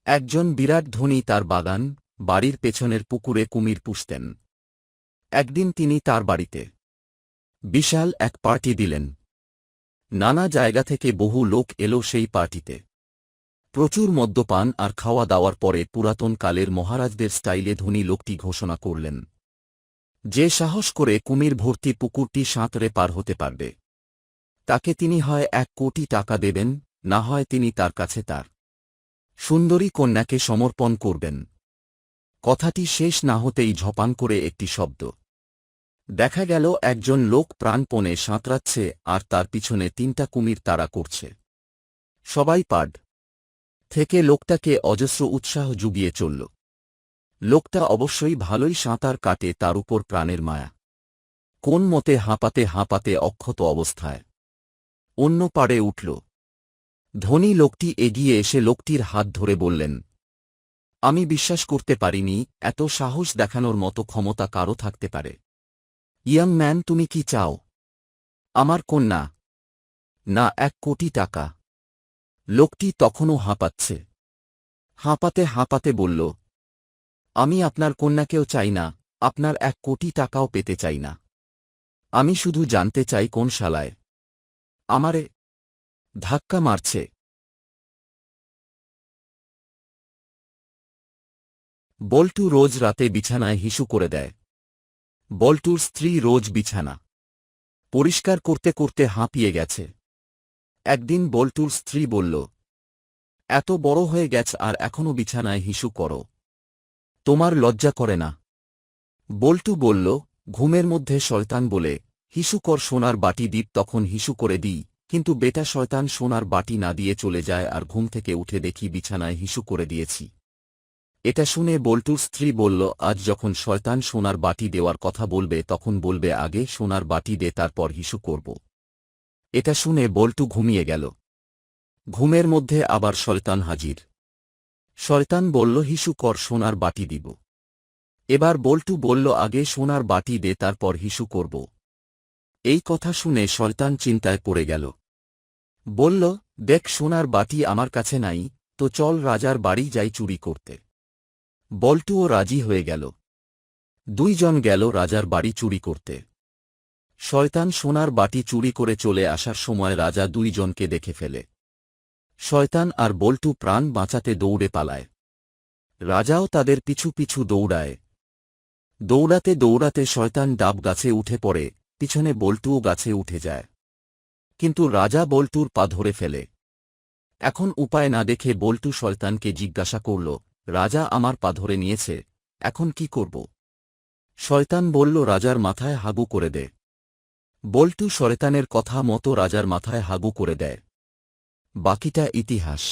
একজন বিরাট ধনী তার বাগান, বাড়ির পেছনের পুকুরে কুমির পুষতেন। একদিন তিনি তার বাড়িতে বিশাল এক পার্টি দিলেন। নানা জায়গা থেকে বহু লোক এলো সেই পার্টিতে। প্রচুর মদ্যপান আর খাওয়া দাওয়ার পরে পুরাতন কালের মহারাজদের স্টাইলে ধনী লোকটি ঘোষণা করলেন, যে সাহস করে কুমির ভর্তি পুকুরটি সাঁতরে পার হতে পারবে, তাকে তিনি হয় 1 কোটি টাকা দেবেন, না হয় তিনি তার কাছে তার সুন্দরী কন্যাকে সমর্পণ করবেন। কথাটি শেষ না হতেই ঝপান করে একটি শব্দ। দেখা গেল একজন লোক প্রাণপণে সাঁতরাচ্ছে আর তার পিছনে 3টা কুমির তাড়া করছে। সবাই পাড় থেকে লোকটাকে অজস্র উৎসাহ জুগিয়ে চলল। লোকটা অবশ্যই ভালোই সাঁতার কাটে, তার উপর প্রাণের মায়া। কোন মতে হাঁপাতে হাঁপাতে অক্ষত অবস্থায় অন্য পাড়ে উঠল। ধনী লোকটি এগিয়ে এসে লোকটির হাত ধরে বললেন, আমি বিশ্বাস করতে পারিনি এত সাহস দেখানোর মতো ক্ষমতা কারও থাকতে পারে। ইয়াং ম্যান, তুমি কি চাও? আমার কন্যা? না 1 কোটি টাকা। লোকটি তখনও হাঁপাচ্ছে। হাঁপাতে হাঁপাতে বলল, আমি আপনার কন্যাকেও চাই না, আপনার 1 কোটি টাকাও পেতে চাই না। আমি শুধু জানতে চাই কোন শালায় আমারে ধাক্কা মারছে। বল্টু রোজ রাতে বিছানায় হিসু করে দেয়। বল্টুর স্ত্রী রোজ বিছানা পরিষ্কার করতে করতে হাঁপিয়ে গেছে। একদিন বল্টুর স্ত্রী বলল, এত বড় হয়ে গেছ আর এখনও বিছানায় হিসু করো, তোমার লজ্জা করে না? বল্টু বলল, ঘুমের মধ্যে শয়তান বলে হিসু কর সোনার বাটি দ্বীপ, তখন হিসু করে দিই, কিন্তু বেটা শয়তান সোনার বাটি না দিয়ে চলে যায় আর ঘুম থেকে উঠে দেখি বিছানায় হিসু করে দিয়েছি। এটা শুনে বল্টুর স্ত্রী বলল, আজ যখন শয়তান সোনার বাটি দেওয়ার কথা বলবে তখন বলবে আগে সোনার বাটি দে, তারপর হিসু করব। এটা শুনে বল্টু ঘুমিয়ে গেল। ঘুমের মধ্যে আবার শয়তান হাজির। শয়তান বলল, হিসু কর সোনার বাটি দিব। এবার বল্টু বলল, আগে সোনার বাটি দে, তারপর হিসু করব। এই কথা শুনে শয়তান চিন্তায় পড়ে গেল। বলল, দেখ সোনার বাটি আমার কাছে নাই, তো চল রাজার বাড়ি যাই চুরি করতে। বল্টুও রাজি হয়ে গেল। 2 জন গেল রাজার বাড়ি চুরি করতে। শয়তান সোনার বাটি চুরি করে চলে আসার সময় রাজা 2 জনকে দেখে ফেলে। শয়তান আর বল্টু প্রাণ বাঁচাতে দৌড়ে পালায়। রাজাও তাদের পিছু পিছু দৌড়ায়। দৌড়াতে দৌড়াতে শয়তান ডাব গাছে উঠে পড়ে, পিছনে বল্টুও গাছে উঠে যায়। কিন্তু রাজা বল্টুর পা ধরে ফেলে। এখন উপায় না দেখে বল্টু শয়তানকে জিজ্ঞাসা করল, রাজা আমার পা ধরে নিয়েছে, এখন কি করব? শয়তান বলল, রাজার মাথায় হাগু করে দে। বল্টু শয়তানের কথা মতো রাজার মাথায় হাগু করে দেয়। বাকিটা ইতিহাস।